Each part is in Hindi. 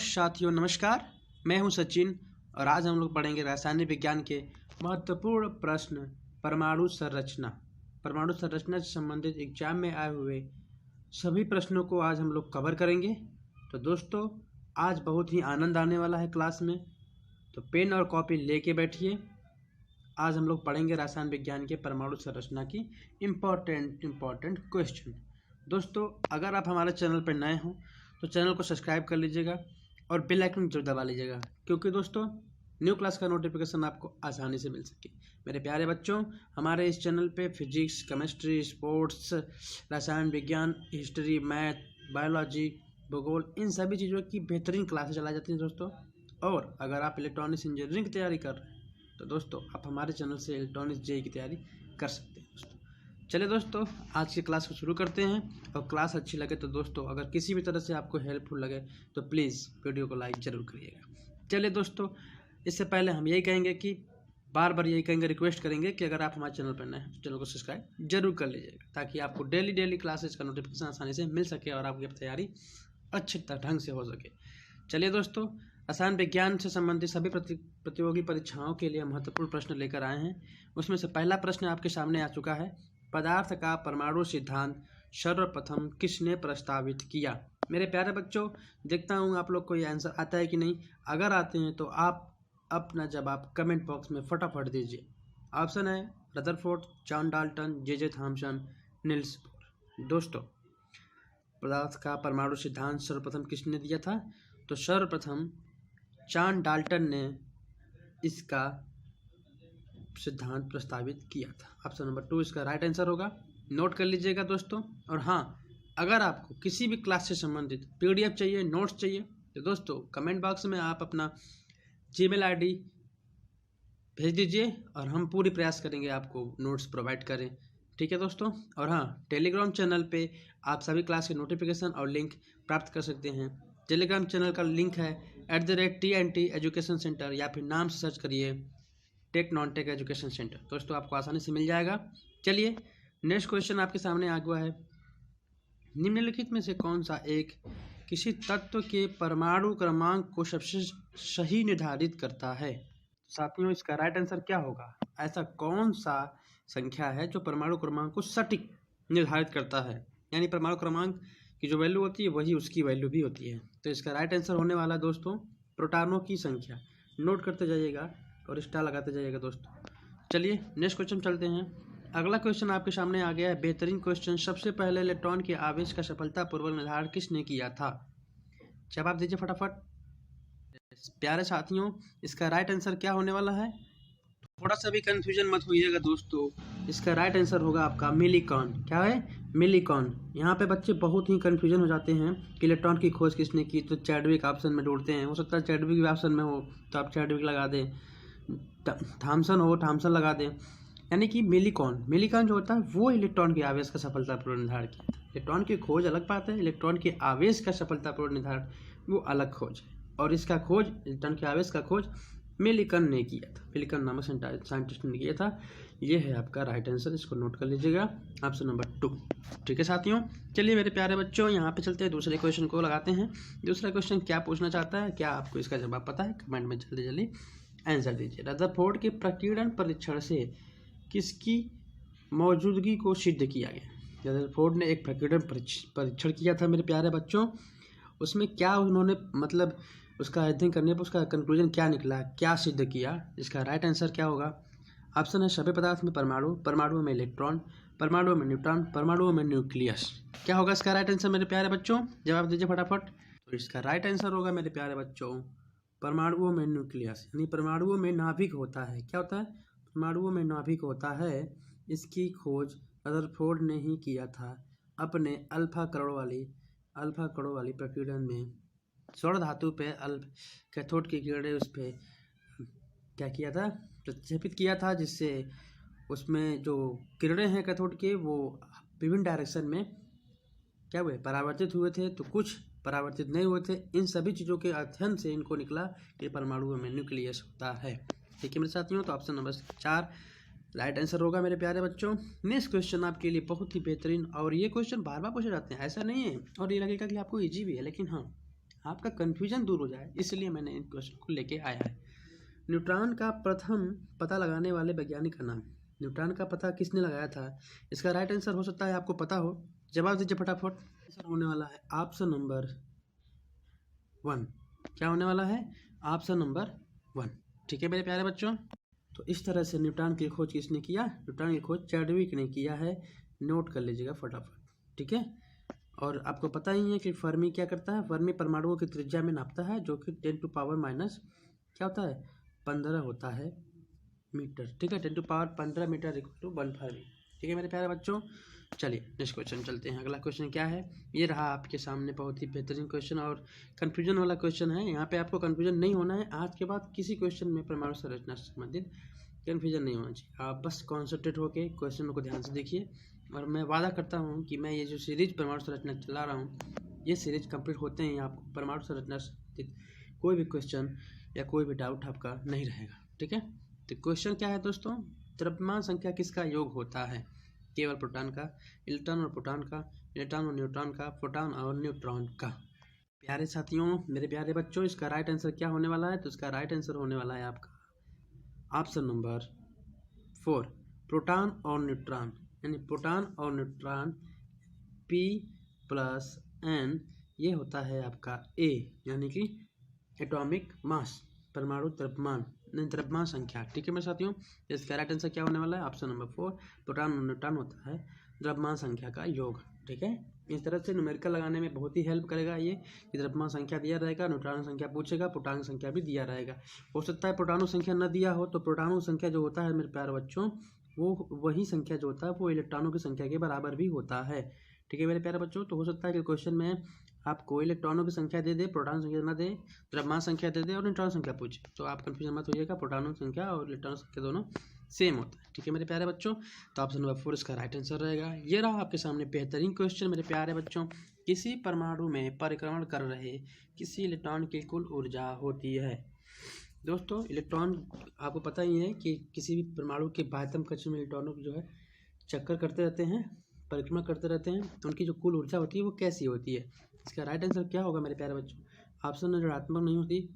साथियों नमस्कार, मैं हूं सचिन और आज हम लोग पढ़ेंगे रासायनिक विज्ञान के महत्वपूर्ण प्रश्न परमाणु संरचना। परमाणु संरचना से संबंधित एग्जाम में आए हुए सभी प्रश्नों को आज हम लोग कवर करेंगे। तो दोस्तों आज बहुत ही आनंद आने वाला है क्लास में, तो पेन और कॉपी लेके बैठिए। आज हम लोग पढ़ेंगे रसायन विज्ञान के परमाणु संरचना की इम्पोर्टेंट क्वेश्चन। दोस्तों अगर आप हमारे चैनल पर नए हों तो चैनल को सब्सक्राइब कर लीजिएगा और बेल आइकन जरूर दबा लीजिएगा, क्योंकि दोस्तों न्यू क्लास का नोटिफिकेशन आपको आसानी से मिल सके। मेरे प्यारे बच्चों, हमारे इस चैनल पे फिजिक्स, केमिस्ट्री, स्पोर्ट्स, रसायन विज्ञान, हिस्ट्री, मैथ, बायोलॉजी, भूगोल, इन सभी चीज़ों की बेहतरीन क्लासेस चलाई जाती हैं दोस्तों। और अगर आप इलेक्ट्रॉनिक्स इंजीनियरिंग की तैयारी कर रहे हैं तो दोस्तों आप हमारे चैनल से इलेक्ट्रॉनिक्स जेईई की तैयारी कर सकते हैं दोस्तों। चलिए दोस्तों आज की क्लास को शुरू करते हैं, और क्लास अच्छी लगे तो दोस्तों अगर किसी भी तरह से आपको हेल्पफुल लगे तो प्लीज़ वीडियो को लाइक ज़रूर करिएगा। चलिए दोस्तों, इससे पहले हम यही कहेंगे कि बार बार यही कहेंगे, रिक्वेस्ट करेंगे कि अगर आप हमारे चैनल पर नए हैं तो चैनल को सब्सक्राइब जरूर कर लीजिएगा, ताकि आपको डेली क्लासेस का नोटिफिकेशन आसानी से मिल सके और आपकी तैयारी अच्छी ढंग से हो सके। चलिए दोस्तों, रसायन विज्ञान से संबंधित सभी प्रतियोगी परीक्षाओं के लिए महत्वपूर्ण प्रश्न लेकर आए हैं। उसमें से पहला प्रश्न आपके सामने आ चुका है। पदार्थ का परमाणु सिद्धांत सर्वप्रथम किसने प्रस्तावित किया? मेरे प्यारे बच्चों, देखता हूँ आप लोग को ये आंसर आता है कि नहीं। अगर आते हैं तो आप अपना जवाब कमेंट बॉक्स में फटाफट दीजिए। ऑप्शन है Rutherford, John Dalton, J Thomson, Niels Bohr. दोस्तों पदार्थ का परमाणु सिद्धांत सर्वप्रथम किसने दिया था? तो सर्वप्रथम जॉन डाल्टन ने इसका सिद्धांत प्रस्तावित किया था। ऑप्शन नंबर 2 इसका राइट आंसर होगा, नोट कर लीजिएगा दोस्तों। और हाँ, अगर आपको किसी भी क्लास से संबंधित पीडीएफ चाहिए, नोट्स चाहिए, तो दोस्तों कमेंट बॉक्स में आप अपना जीमेल आईडी भेज दीजिए और हम पूरी प्रयास करेंगे आपको नोट्स प्रोवाइड करें। ठीक है दोस्तों। और हाँ, टेलीग्राम चैनल पे आप सभी क्लास के नोटिफिकेशन और लिंक प्राप्त कर सकते हैं। टेलीग्राम चैनल का लिंक है @TNT एजुकेशन सेंटर, या फिर नाम से सर्च करिए tech non tech education centre. दोस्तों आपको आसानी से मिल जाएगा। चलिए नेक्स्ट क्वेश्चन आपके सामने आ गया है। निम्नलिखित में से कौन सा एक किसी तत्व के परमाणु क्रमांक को सबसे सही निर्धारित करता है? साथियों इसका राइट आंसर क्या होगा? ऐसा कौन सा संख्या है जो परमाणु क्रमांक को सटीक निर्धारित करता है? यानी परमाणु क्रमांक की जो वैल्यू होती है वही उसकी वैल्यू भी होती है। तो इसका राइट आंसर होने वाला दोस्तों प्रोटॉनों की संख्या। नोट करते जाइएगा और स्टार लगाते जाइएगा दोस्तों। चलिए नेक्स्ट क्वेश्चन चलते हैं। अगला क्वेश्चन आपके सामने आ गया है, बेहतरीन क्वेश्चन। सबसे पहले इलेक्ट्रॉन के आवेश का सफलतापूर्वक निर्धारण किसने किया था? जवाब दीजिए फटाफट। प्यारे साथियों इसका राइट आंसर क्या होने वाला है? थोड़ा सा भी कंफ्यूजन मत होइएगा दोस्तों, इसका राइट आंसर होगा आपका मिलीकॉन। क्या है? मिलीकॉन। यहाँ पे बच्चे बहुत ही कंफ्यूजन हो जाते हैं कि इलेक्ट्रॉन की खोज किसने की, तो चैडविक ऑप्शन में ढूंढते हैं। हो सकता है चैडविक भी ऑप्शन में हो तो आप चैडविक लगा दें, थॉमसन हो थॉमसन लगा दें। यानी कि मिलीकॉन जो होता है वो इलेक्ट्रॉन के आवेश का सफलतापूर्वक निर्धारण किया था। इलेक्ट्रॉन की खोज अलग बात है, इलेक्ट्रॉन के आवेश का सफलतापूर्वक निर्धारण वो अलग खोज है। और इसका खोज, इलेक्ट्रॉन के आवेश का खोज मिलीकॉन ने किया था, मिलीकॉन नामक साइंटिस्ट ने किया था। ये है आपका राइट आंसर, इसको नोट कर लीजिएगा, ऑप्शन नंबर 2। ठीक है साथियों, चलिए मेरे प्यारे बच्चों यहाँ पे चलते हैं, दूसरे क्वेश्चन को लगाते हैं। दूसरा क्वेश्चन क्या पूछना चाहता है, क्या आपको इसका जवाब पता है? कमेंट में जल्दी आंसर दीजिए। रदरफोर्ड के प्रकीर्णन परीक्षण से किसकी मौजूदगी को सिद्ध किया गया? रदरफोर्ड ने एक प्रकीर्णन परीक्षण किया था मेरे प्यारे बच्चों। उसमें क्या उन्होंने मतलब उसका अध्ययन करने पर उसका कंक्लूजन क्या निकला, क्या सिद्ध किया? इसका राइट आंसर क्या होगा? ऑप्शन है सभी पदार्थ में परमाणु, परमाणुओं में इलेक्ट्रॉन, परमाणुओं में न्यूट्रॉन, परमाणुओं में न्यूक्लियस। क्या होगा इसका राइट आंसर मेरे प्यारे बच्चों? जवाब दीजिए फटाफट। तो इसका राइट आंसर होगा मेरे प्यारे बच्चों परमाणुओं में न्यूक्लियस, यानी परमाणुओं में नाभिक होता है। क्या होता है? परमाणुओं में नाभिक होता है। इसकी खोज रदरफोर्ड ने ही किया था अपने अल्फा कणों वाली प्रकीर्णन में। स्वर्ण धातु पे कैथोड की किरणें उस पर क्या किया था? प्रक्षेपित किया था, जिससे उसमें जो किरणें हैं कैथोड के वो विभिन्न डायरेक्शन में क्या हुए? परावर्तित हुए थे, तो कुछ परावर्तित नहीं हुए थे। इन सभी चीज़ों के अध्ययन से इनको निकला कि परमाणुओं में न्यूक्लियस होता है। ठीक है मेरे साथियों, तो ऑप्शन नंबर 4 राइट आंसर होगा मेरे प्यारे बच्चों। नेक्स्ट क्वेश्चन आपके लिए बहुत ही बेहतरीन, और ये क्वेश्चन बार बार पूछे जाते हैं, ऐसा नहीं है और ये लगेगा कि आपको इजी भी है, लेकिन हाँ आपका कन्फ्यूजन दूर हो जाए, इसलिए मैंने इन क्वेश्चन को लेके आया है। न्यूट्रॉन का प्रथम पता लगाने वाले वैज्ञानिक का नाम। न्यूट्रॉन का पता किसने लगाया था? इसका राइट आंसर हो सकता है आपको पता हो, जवाब दीजिए फटाफट। आंसर होने वाला है ऑप्शन नंबर 1। क्या होने वाला है? Option number 1। ठीक है मेरे प्यारे बच्चों, तो इस तरह से न्यूट्रॉन की खोज किसने किया? न्यूट्रॉन की खोज चैडविक ने किया है, नोट कर लीजिएगा फटाफट। ठीक है, और आपको पता ही है कि फर्मी क्या करता है? फर्मी परमाणुओं की त्रिज्या में नापता है, जो कि 10⁻⁻ क्या होता है? 15 होता है मीटर। ठीक है, 10⁻15 मीटर इक्वल टू 1 फर्मी। ठीक है मेरे प्यारे बच्चों, चलिए नेक्स्ट क्वेश्चन चलते हैं। अगला क्वेश्चन क्या है? ये रहा आपके सामने, बहुत ही बेहतरीन क्वेश्चन और कन्फ्यूजन वाला क्वेश्चन है। यहाँ पे आपको कन्फ्यूजन नहीं होना है। आज के बाद किसी क्वेश्चन में परमाणु संरचना से संबंधित कन्फ्यूजन नहीं होना चाहिए। आप बस कॉन्सेंट्रेट होकर क्वेश्चन को ध्यान से देखिए, और मैं वादा करता हूँ कि मैं ये जो सीरीज परमाणु संरचना चला रहा हूँ, ये सीरीज कंप्लीट होते ही आपको परमाणु संरचना से संबंधित कोई भी क्वेश्चन या कोई भी डाउट आपका नहीं रहेगा। ठीक है, तो क्वेश्चन क्या है दोस्तों? द्रव्यमान संख्या किसका योग होता है? केवल प्रोटॉन का, इलेक्ट्रॉन और प्रोटॉन का, इलेक्ट्रॉन और न्यूट्रॉन का, प्रोटॉन और न्यूट्रॉन का। प्यारे साथियों, मेरे प्यारे बच्चों, इसका राइट आंसर क्या होने वाला है? तो इसका राइट आंसर होने वाला है आपका ऑप्शन नंबर 4, प्रोटॉन और न्यूट्रॉन। यानी प्रोटॉन और न्यूट्रॉन P+N, ये होता है आपका A, यानी कि एटॉमिक मास, परमाणु द्रव्यमान, द्रव्यमान संख्या। ठीक है मेरे साथियों, इसका राइट आंसर क्या होने वाला है? ऑप्शन नंबर 4, प्रोटॉन और न्यूट्रॉन होता है द्रव्यमान संख्या का योग। ठीक है, इस तरह से न्यूमेरिकल लगाने में बहुत ही हेल्प करेगा ये, कि द्रव्यमान संख्या दिया रहेगा, न्यूट्रॉन संख्या पूछेगा, प्रोटॉन संख्या भी दिया रहेगा। हो सकता है प्रोटॉन संख्या न दिया हो, तो प्रोटॉन संख्या जो होता है मेरे प्यारे बच्चों, वो वही संख्या जो होता है वो इलेक्ट्रॉनों की संख्या के बराबर भी होता है। ठीक है मेरे प्यारे बच्चों, तो हो सकता है कि क्वेश्चन में आपको इलेक्ट्रॉनों की संख्या दे दे, प्रोटॉन संख्या ना दे, द्रव्यमान संख्या दे दे और न्यूट्रॉन संख्या पूछे, तो आप कंफ्यूजन मत होइएगा, प्रोटॉन संख्या और इलेक्ट्रॉन संख्या दोनों सेम होता है। ठीक है मेरे प्यारे बच्चों, तो ऑप्शन नंबर 4 इसका राइट आंसर रहेगा। ये रहा आपके सामने बेहतरीन क्वेश्चन मेरे प्यारे बच्चों। किसी परमाणु में परिक्रमण कर रहे किसी इलेक्ट्रॉन की कुल ऊर्जा होती है? दोस्तों, इलेक्ट्रॉन आपको पता ही है कि किसी भी परमाणु के बाह्यतम कक्ष में इलेक्ट्रॉनों की जो है चक्कर करते रहते हैं, परिक्रमा करते रहते हैं, तो उनकी जो कुल ऊर्जा होती है वो कैसी होती है? इसका राइट आंसर क्या होगा मेरे प्यारे बच्चों? ऑप्शन ऋणात्मक नहीं होती,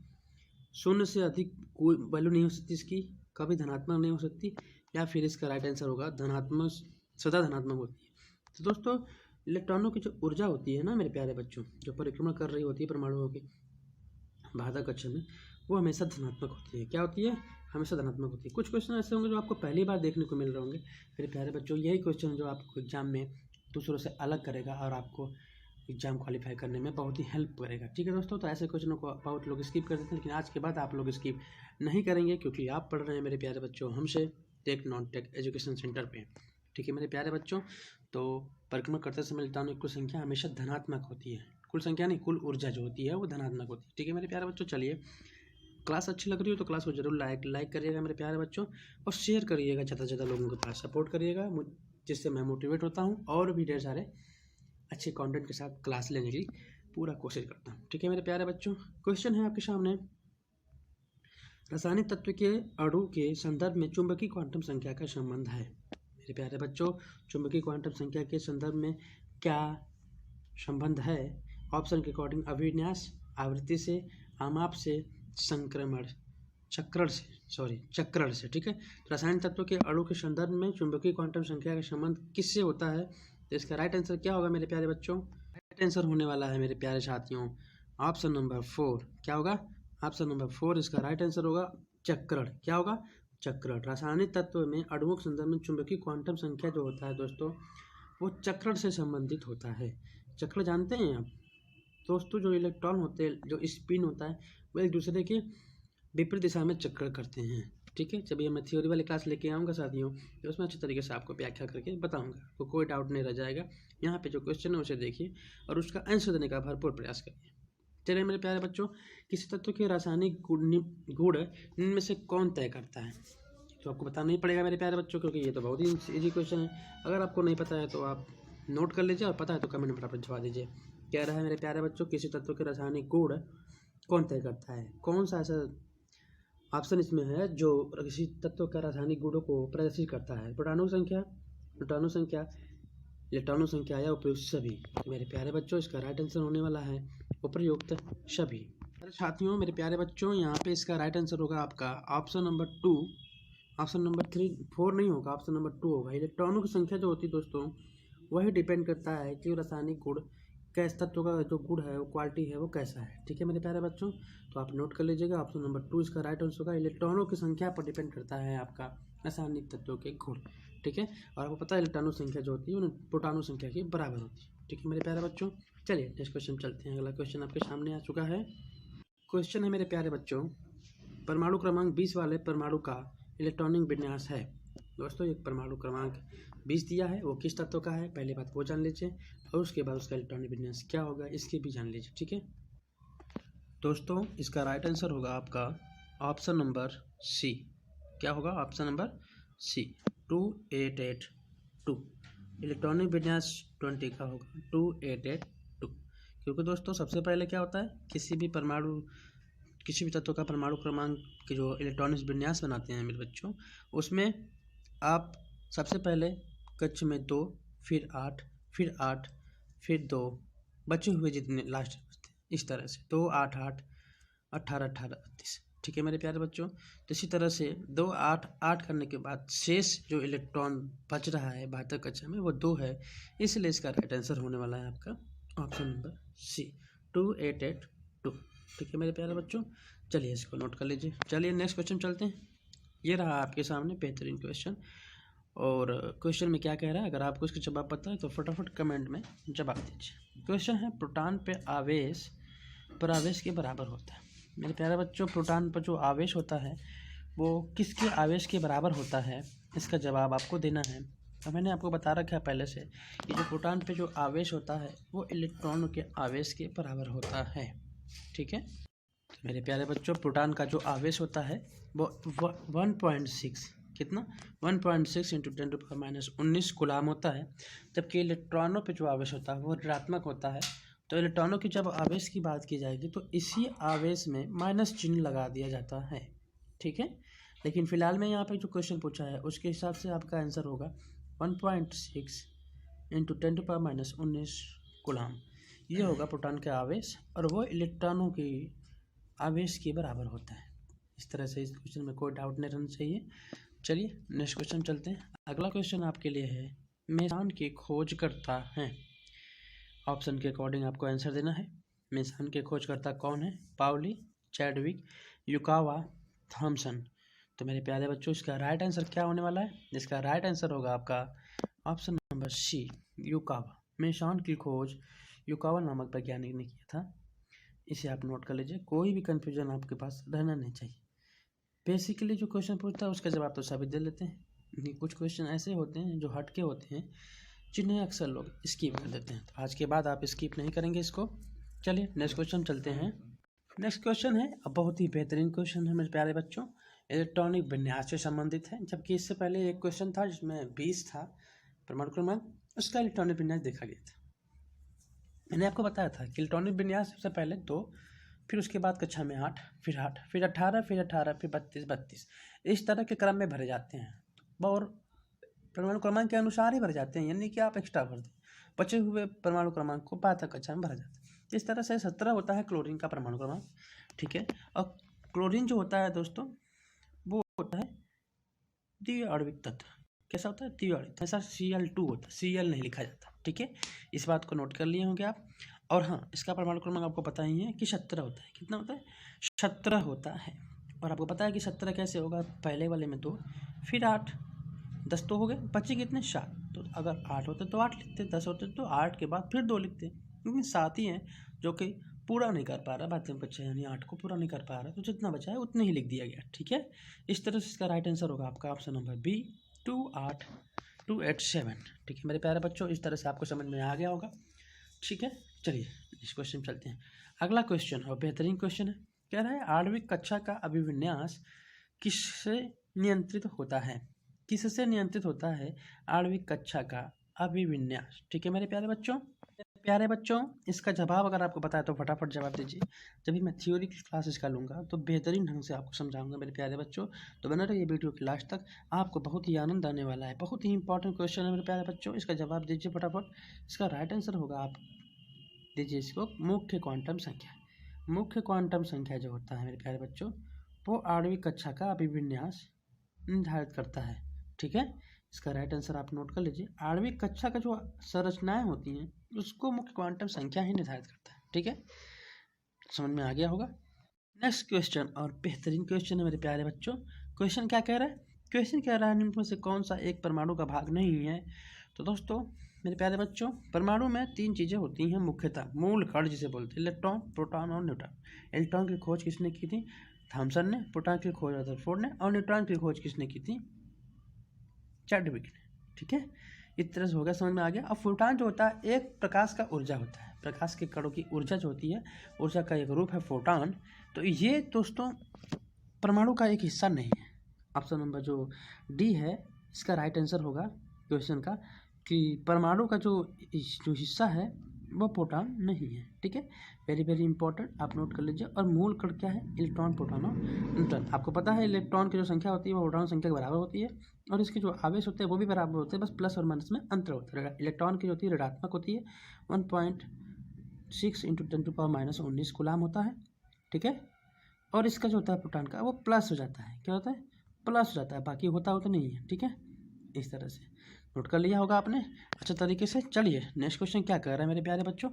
0 से अधिक कोई वैल्यू नहीं हो सकती इसकी, कभी धनात्मक नहीं हो सकती, या फिर इसका राइट आंसर होगा धनात्मक, सदा धनात्मक होती है। तो दोस्तों, इलेक्ट्रॉनों की जो ऊर्जा होती है ना मेरे प्यारे बच्चों, जो परिक्रमण कर रही होती है परमाणुओं के बाह्य कक्ष में, वो हमेशा धनात्मक होती है। क्या होती है? हमेशा धनात्मक होती है। कुछ क्वेश्चन ऐसे होंगे जो आपको पहली बार देखने को मिल रहे होंगे मेरे प्यारे बच्चों। यही क्वेश्चन जो आपको एग्जाम में दूसरों से अलग करेगा और आपको एग्जाम क्वालिफाई करने में बहुत ही हेल्प करेगा। ठीक है दोस्तों, तो ऐसे क्वेश्चनों को बहुत लोग स्किप कर देते हैं, लेकिन आज के बाद आप लोग स्किप नहीं करेंगे, क्योंकि आप पढ़ रहे हैं मेरे प्यारे बच्चों हमसे tech non tech education centre पे। ठीक है मेरे प्यारे बच्चों, तो परिक्रमण करते समय इलेक्ट्रॉनों की कुल संख्या हमेशा धनात्मक होती है। कुल संख्या नहीं, कुल ऊर्जा जो होती है वो धनात्मक होती है। ठीक है मेरे प्यारे बच्चों, चलिए, क्लास अच्छी लग रही हो तो क्लास को जरूर लाइक करिएगा मेरे प्यारे बच्चों, और शेयर करिएगा ज़्यादा से ज़्यादा लोगों के पास, सपोर्ट करिएगा, जिससे मैं मोटिवेट होता हूँ और भी ढेर सारे अच्छे कंटेंट के साथ क्लास लेने की पूरा कोशिश करता हूँ। ठीक है मेरे प्यारे बच्चों, क्वेश्चन है आपके सामने, रासायनिक तत्व के अणु के संदर्भ में चुंबकीय क्वांटम संख्या का संबंध है। मेरे प्यारे बच्चों, चुंबकीय क्वांटम संख्या के संदर्भ में क्या संबंध है? ऑप्शन के अकॉर्डिंग अभिविन्यास, आवृत्ति से, आमाप से, चक्रण से। ठीक है, रासायनिक तत्व के अणु के संदर्भ में चुंबकीय क्वांटम संख्या का संबंध किससे होता है? तो इसका राइट आंसर क्या होगा मेरे प्यारे बच्चों? राइट आंसर होने वाला है मेरे प्यारे साथियों ऑप्शन नंबर 4। क्या होगा? ऑप्शन नंबर 4 इसका राइट आंसर होगा, चक्रण। क्या होगा? चक्रण। रासायनिक तत्व में अणुओं के संदर्भ में चुंबकीय क्वांटम संख्या जो होता है दोस्तों, वो चक्रण से संबंधित होता है। चक्र जानते हैं आप दोस्तों? जो इलेक्ट्रॉन होते हैं, जो स्पिन होता है, वो एक दूसरे के विपरीत दिशा में चक्कर करते हैं। ठीक है, जब ये मैं थ्योरी वाली क्लास लेके आऊँगा साथियों, तो उसमें अच्छी तरीके से आपको व्याख्या करके बताऊँगा, तो कोई डाउट नहीं रह जाएगा। यहाँ पे जो क्वेश्चन है उसे देखिए और उसका आंसर देने का भरपूर प्रयास करिए। चलिए मेरे प्यारे बच्चों, किसी तत्व के रासायनिक गुण इनमें से कौन तय करता है? तो आपको बताना नहीं पड़ेगा मेरे प्यारे बच्चों, क्योंकि ये तो बहुत ही ईजी क्वेश्चन है। अगर आपको नहीं पता है तो आप नोट कर लीजिए, और पता है तो कमेंट में फटाफट जवाब दीजिए। कह रहा है मेरे प्यारे बच्चों, किसी तत्व के रासायनिक गुण कौन तय करता है? कौन सा ऐसा ऑप्शन इसमें है जो किसी तत्व का रासायनिक गुणों को प्रदर्शित करता है? प्रोटॉनों संख्या, न्यूट्रॉनों संख्या, इलेक्ट्रॉनों संख्या या उपयुक्त सभी? मेरे प्यारे बच्चों, इसका राइट आंसर होने वाला है उपयुक्त सभी। अरे साथियों, मेरे प्यारे बच्चों, यहाँ पे इसका राइट आंसर होगा आपका ऑप्शन नंबर 2। ऑप्शन नंबर 3 4 नहीं होगा, ऑप्शन नंबर 2 होगा। इलेक्ट्रॉनों की संख्या जो होती है दोस्तों, वही डिपेंड करता है कि रासायनिक गुण कैसे, तत्व का जो गुण है, वो क्वालिटी है, वो कैसा है। ठीक है मेरे प्यारे बच्चों, तो आप नोट कर लीजिएगा, ऑप्शन नंबर 2 इसका राइट आंसर होगा। इलेक्ट्रॉनों की संख्या पर डिपेंड करता है आपका रासायनिक तत्वों के गुण। ठीक है, और आपको पता है इलेक्ट्रॉनों संख्या जो होती है वो प्रोटॉनों संख्या के बराबर होती है। ठीक है मेरे प्यारे बच्चों, चलिए नेक्स्ट क्वेश्चन चलते हैं। अगला क्वेश्चन आपके सामने आ चुका है। क्वेश्चन है मेरे प्यारे बच्चों, परमाणु क्रमांक 20 वाले परमाणु का इलेक्ट्रॉनिक विन्यास है। दोस्तों, एक परमाणु क्रमांक 20 दिया है, वो किस तत्व का है, पहली बात वो जान लीजिए, और उसके बाद उसका इलेक्ट्रॉनिक विन्यास क्या होगा इसके भी जान लीजिए। ठीक है दोस्तों, इसका राइट आंसर होगा आपका ऑप्शन नंबर सी। क्या होगा? Option number C, 2882। इलेक्ट्रॉनिक विन्यास 20 का होगा 2882। क्योंकि दोस्तों सबसे पहले क्या होता है, किसी भी तत्व का परमाणु क्रमांक के जो इलेक्ट्रॉनिक विन्यास बनाते हैं मेरे बच्चों, उसमें आप सबसे पहले कक्ष में 2, फिर 8, फिर 8, फिर 2, बचे हुए जितने लास्ट बचते हैं, इस तरह से 2, 8, 8, 18, 18, 32। ठीक है मेरे प्यारे बच्चों, तो इसी तरह से 2, 8, 8 करने के बाद शेष जो इलेक्ट्रॉन बच रहा है 72 कक्षा में, वो 2 है, इसलिए इसका राइट आंसर होने वाला है आपका ऑप्शन नंबर सी, 2882। ठीक है मेरे प्यारे बच्चों, चलिए इसको नोट कर लीजिए। चलिए नेक्स्ट क्वेश्चन चलते हैं। ये रहा आपके सामने बेहतरीन क्वेश्चन, और क्वेश्चन में क्या कह रहा है, अगर आपको इसका जवाब पता है तो फटाफट कमेंट में जवाब दीजिए। क्वेश्चन है, प्रोटॉन पे आवेश परावेश के बराबर होता है। मेरे प्यारे बच्चों, प्रोटॉन पर जो आवेश होता है वो किसके आवेश के बराबर होता है, इसका जवाब आपको देना है। तो मैंने आपको बता रखा है पहले से, ये जो प्रोटॉन पे जो आवेश होता है वो इलेक्ट्रॉनों के आवेश के बराबर होता है। ठीक है मेरे प्यारे बच्चों, प्रोटॉन का जो आवेश होता है वो 1.6, कितना 1.6 इंटू 10⁻⁻19 कूलाम होता है, जबकि इलेक्ट्रॉनों पे जो आवेश होता है वो ऋणात्मक होता है। तो इलेक्ट्रॉनों की जब आवेश की बात की जाएगी तो इसी आवेश में माइनस चिन्ह लगा दिया जाता है। ठीक है, लेकिन फिलहाल में यहाँ पे जो क्वेश्चन पूछा है उसके हिसाब से आपका आंसर होगा 1.6 इंटू 10⁻⁻19 कूलाम। ये होगा प्रोटॉन का आवेश, और वो इलेक्ट्रॉनों की आवेश के बराबर होता है। इस तरह से इस क्वेश्चन में कोई डाउट नहीं रहना चाहिए। चलिए नेक्स्ट क्वेश्चन चलते हैं। अगला क्वेश्चन आपके लिए है, मेथान की खोज करता है। ऑप्शन के अकॉर्डिंग आपको आंसर देना है। मेथान के खोजकर्ता कौन है? Pauli, Chadwick, Yukawa, Thomson. तो मेरे प्यारे बच्चों, इसका राइट आंसर क्या होने वाला है? इसका राइट आंसर होगा आपका ऑप्शन नंबर सी, युकावा। मेथान की खोज युकावा नामक वैज्ञानिक ने किया था। इसे आप नोट कर लीजिए, कोई भी कंफ्यूजन आपके पास रहना नहीं चाहिए। बेसिकली जो क्वेश्चन पूछता है उसका जवाब तो सभी दे लेते हैं, कुछ क्वेश्चन ऐसे होते हैं जो हटके होते हैं जिन्हें अक्सर लोग स्किप कर देते हैं। तो आज के बाद आप स्किप नहीं करेंगे इसको। चलिए नेक्स्ट क्वेश्चन चलते हैं। नेक्स्ट क्वेश्चन है, अब बहुत ही बेहतरीन क्वेश्चन है मेरे प्यारे बच्चों, इलेक्ट्रॉनिक विन्यास से संबंधित है। जबकि इससे पहले एक क्वेश्चन था जिसमें 20 था परमाणु क्रमांक, उसका इलेक्ट्रॉनिक विन्यास देखा गया था। मैंने आपको बताया था कि इलेक्ट्रॉनिक विन्यास सबसे पहले 2, फिर उसके बाद कक्षा में 8, फिर 8, फिर 18, फिर 18, फिर 32, 32, इस तरह के क्रम में भरे जाते हैं, और परमाणु क्रमांक के अनुसार ही भरे जाते हैं, यानी कि आप एक्स्ट्रा भर दें, बचे हुए परमाणु क्रमांक को 5 कक्षा में भरा जाता है। इस तरह से 17 होता है क्लोरीन का परमाणु क्रमांक। ठीक है, और क्लोरीन जो होता है दोस्तों, वो होता है द्विआण्विक तत्व। कैसा होता है? द्विआण्विक। ऐसा Cl2 होता है, Cl नहीं लिखा जाता। ठीक है, इस बात को नोट कर लिए होंगे आप। और हाँ, इसका परमाणु क्रमांक आपको पता ही है कि 17 होता है। कितना होता है? 17 होता है। और आपको पता है कि 17 कैसे होगा? पहले वाले में 2, फिर 8, 10 तो हो गए, बचे कितने? 7। तो अगर 8 होते तो 8 लिखते, 10 होते तो 8 के बाद फिर 2 लिखते, लेकिन 7 ही हैं जो कि पूरा नहीं कर पा रहा बाध्यम कक्षा, यानी 8 को पूरा नहीं कर पा रहा, तो जितना बचा है उतने ही लिख दिया गया। ठीक है, इस तरह से इसका राइट आंसर होगा आपका ऑप्शन नंबर बी, 28287। ठीक है मेरे प्यारे बच्चों, इस तरह से आपको समझ में आ गया होगा। ठीक है, चलिए नेक्स्ट क्वेश्चन चलते हैं। अगला क्वेश्चन और बेहतरीन क्वेश्चन है, कह रहा है आणविक कक्षा का अभिविन्यास किससे नियंत्रित होता है? किससे नियंत्रित होता है आणविक कक्षा का अभिविन्यास? ठीक है मेरे प्यारे बच्चों, इसका जवाब अगर आपको पता है तो फटाफट जवाब दीजिए। जब भी मैं थ्योरी की क्लासेस का लूँगा तो बेहतरीन ढंग से आपको समझाऊंगा मेरे प्यारे बच्चों। तो बना रहिए वीडियो के लास्ट तक, आपको बहुत ही आनंद आने वाला है। बहुत ही इंपॉर्टेंट क्वेश्चन है मेरे प्यारे बच्चों, इसका जवाब दीजिए फटाफट। इसका राइट आंसर होगा आप दीजिए इसको मुख्य क्वांटम संख्या। मुख्य क्वांटम संख्या जो होता है मेरे प्यारे बच्चों, वो आणविक कक्षा का अभिविन्यास निर्धारित करता है। ठीक है, इसका राइट आंसर आप नोट कर लीजिए। आणविक कक्षा का जो संरचनाएं होती हैं उसको मुख्य क्वांटम संख्या ही निर्धारित करता है। ठीक है, समझ में आ गया होगा। नेक्स्ट क्वेश्चन और बेहतरीन क्वेश्चन है मेरे प्यारे बच्चों। क्वेश्चन क्या कह रहा है? क्वेश्चन कह रहा है निम्न में से कौन सा एक परमाणु का भाग नहीं है। तो दोस्तों मेरे प्यारे बच्चों, परमाणु में 3 चीज़ें होती हैं मुख्यतः, मूल कण जिसे बोलते हैं, इलेक्ट्रॉन, प्रोटॉन और न्यूट्रॉन। इलेक्ट्रॉन की खोज किसने की थी? थॉमसन ने। प्रोटॉन की खोज रदरफोर्ड ने। और न्यूट्रॉन की खोज किसने की थी? चैडविक ने। ठीक है, इस तरह से हो गया, समझ में आ गया। अब फोटॉन जो होता है एक प्रकाश का ऊर्जा होता है। प्रकाश के कणों की ऊर्जा जो होती है, ऊर्जा का एक रूप है फोटॉन। तो ये दोस्तों परमाणु का एक हिस्सा नहीं है। ऑप्शन नंबर जो डी है इसका राइट आंसर होगा क्वेश्चन का, कि परमाणु का जो हिस्सा है वो प्रोटॉन नहीं है। ठीक है, वेरी वेरी इंपॉर्टेंट, आप नोट कर लीजिए। और मूल कण क्या है? इलेक्ट्रॉन, प्रोटॉन और न्यूट्रॉन। आपको पता है इलेक्ट्रॉन की जो संख्या होती है वो प्रोटॉन संख्या के बराबर होती है, और इसके जो आवेश होते हैं वो भी बराबर होते हैं, बस प्लस और माइनस में अंतर होता है। इलेक्ट्रॉन की जो होती है ऋणात्मक होती है, 1.6 × 10⁻⁻19 कूलाम होता है। ठीक है, और इसका जो होता है प्रोटॉन का वो प्लस हो जाता है। क्या होता है? प्लस हो जाता है, बाकी होता हो तो नहीं है। ठीक है, इस तरह से नोट कर लिया होगा आपने अच्छे तरीके से। चलिए नेक्स्ट क्वेश्चन क्या कह रहा है मेरे प्यारे बच्चों।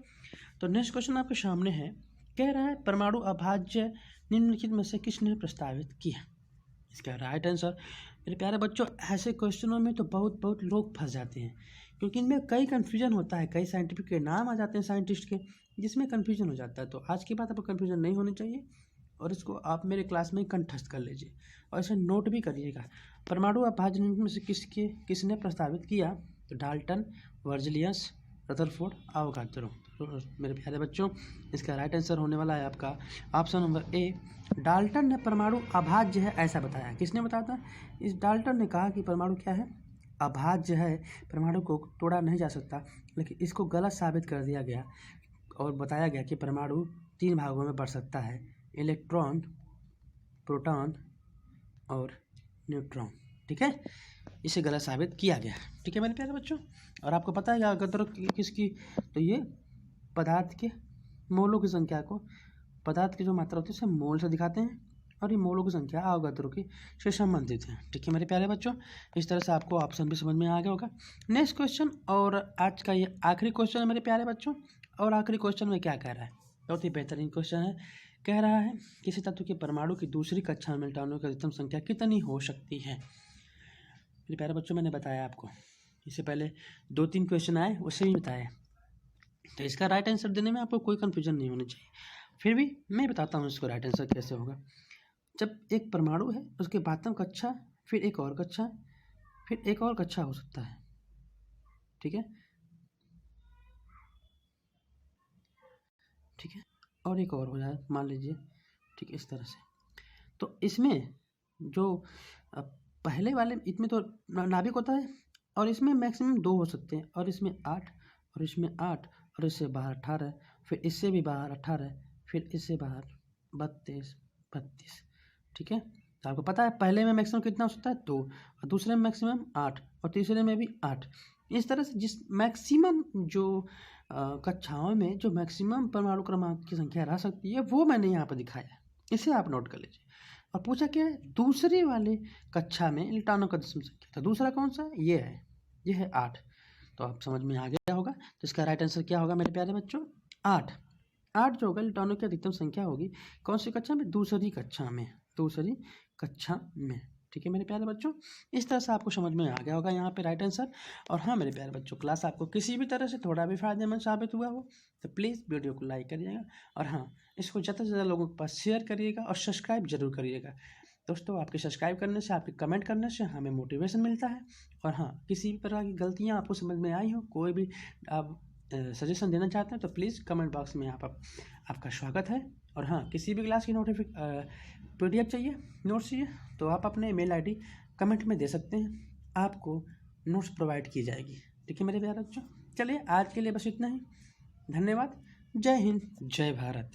तो नेक्स्ट क्वेश्चन आपके सामने है, कह रहा है परमाणु अभाज्य निम्नलिखित में से किसने प्रस्तावित किया? इसका राइट आंसर मेरे प्यारे बच्चों, ऐसे क्वेश्चनों में तो बहुत लोग फंस जाते हैं, क्योंकि इनमें कई कन्फ्यूजन होता है, कई साइंटिफिक के नाम आ जाते हैं साइंटिस्ट के, जिसमें कन्फ्यूजन हो जाता है। तो आज की बात आपको कन्फ्यूजन नहीं होनी चाहिए, और इसको आप मेरे क्लास में कंठस्थ कर लीजिए और इसे नोट भी करिएगा। परमाणु अभाज्य में से किसने प्रस्तावित किया? तो डाल्टन, वर्जिलियस, रदरफोर्ड, अवोगाद्रो। तो मेरे प्यारे बच्चों इसका राइट आंसर होने वाला है आपका ऑप्शन नंबर ए। डाल्टन ने परमाणु अभाज्य है ऐसा बताया। किसने बताया था? इस डाल्टन ने कहा कि परमाणु क्या है? अभाज्य है, परमाणु को तोड़ा नहीं जा सकता। लेकिन इसको गलत साबित कर दिया गया और बताया गया कि परमाणु 3 भागों में बढ़ सकता है, इलेक्ट्रॉन, प्रोटॉन और न्यूट्रॉन। ठीक है, इसे गलत साबित किया गया। ठीक है मेरे प्यारे बच्चों, और आपको पता है अवोगाद्रो किसकी? तो ये पदार्थ के मोलों की संख्या को, पदार्थ की जो मात्रा होती है उसे मोल से दिखाते हैं, और ये मोलों की संख्या अवोगाद्रो की से संबंधित है। ठीक है मेरे प्यारे बच्चों, इस तरह से आपको ऑप्शन भी समझ में आ गया होगा। नेक्स्ट क्वेश्चन और आज का ये आखिरी क्वेश्चन है मेरे प्यारे बच्चों। और आखिरी क्वेश्चन में क्या कह रहा है? बहुत ही बेहतरीन क्वेश्चन है। कह रहा है किसी तत्व के परमाणु की दूसरी कक्षा में इलेक्ट्रॉनों की अधिकतम संख्या कितनी हो सकती है? मेरे प्यारे बच्चों मैंने बताया आपको, इससे पहले 2-3 क्वेश्चन आए उससे भी बताया, तो इसका राइट आंसर देने में आपको कोई कन्फ्यूजन नहीं होनी चाहिए। फिर भी मैं बताता हूँ इसको राइट आंसर कैसे होगा। जब एक परमाणु है उसके बातम कक्षा, फिर एक और कक्षा, फिर एक और कक्षा हो सकता है। ठीक है, ठीक है, और एक और हो जाए मान लीजिए। ठीक है, इस तरह से। तो इसमें जो पहले वाले इसमें तो नाभिक होता है, और इसमें मैक्सिमम 2 हो सकते हैं, और इसमें 8, और इसमें 8, और इससे बाहर 18, फिर इससे भी बाहर 18, फिर इससे बाहर 32। ठीक है, तो आपको पता है पहले में मैक्सिमम कितना हो सकता है? 2, और दूसरे में मैक्सिमम 8, और तीसरे में भी 8। इस तरह से जिस मैक्सिमम जो कक्षाओं में जो मैक्सिमम परमाणु क्रमांक की संख्या रह सकती है वो मैंने यहाँ पर दिखाया, इसे आप नोट कर लीजिए। और पूछा क्या है? दूसरी वाली कक्षा में इलेक्ट्रॉनों का दशमलव संख्या। तो दूसरा कौन सा? ये है 8। तो आप समझ में आ गया होगा। तो इसका राइट आंसर क्या होगा मेरे प्यारे बच्चों? 8 जो होगा इलेक्ट्रॉनों की अधिकतम संख्या होगी। कौन सी कक्षा में? दूसरी कक्षा में। ठीक है मेरे प्यारे बच्चों, इस तरह से आपको समझ में आ गया होगा यहाँ पे राइट आंसर। और हाँ मेरे प्यारे बच्चों, क्लास आपको किसी भी तरह से थोड़ा भी फायदेमंद साबित हुआ हो तो प्लीज़ वीडियो को लाइक करिएगा, और हाँ इसको ज़्यादा से ज़्यादा लोगों के पास शेयर करिएगा, और सब्सक्राइब जरूर करिएगा। दोस्तों आपके सब्सक्राइब करने से, आपके कमेंट करने से हमें मोटिवेशन मिलता है। और हाँ, किसी भी प्रकार की गलतियाँ आपको समझ में आई हो, कोई भी आप सजेशन देना चाहते हैं तो प्लीज़ कमेंट बॉक्स में आपका स्वागत है। और हाँ, किसी भी क्लास की PDF चाहिए, नोट्स चाहिए, तो आप अपने मेल ID कमेंट में दे सकते हैं, आपको नोट्स प्रोवाइड की जाएगी। ठीक है मेरे प्यारे बच्चों, चलिए आज के लिए बस इतना ही। धन्यवाद। जय हिंद, जय भारत।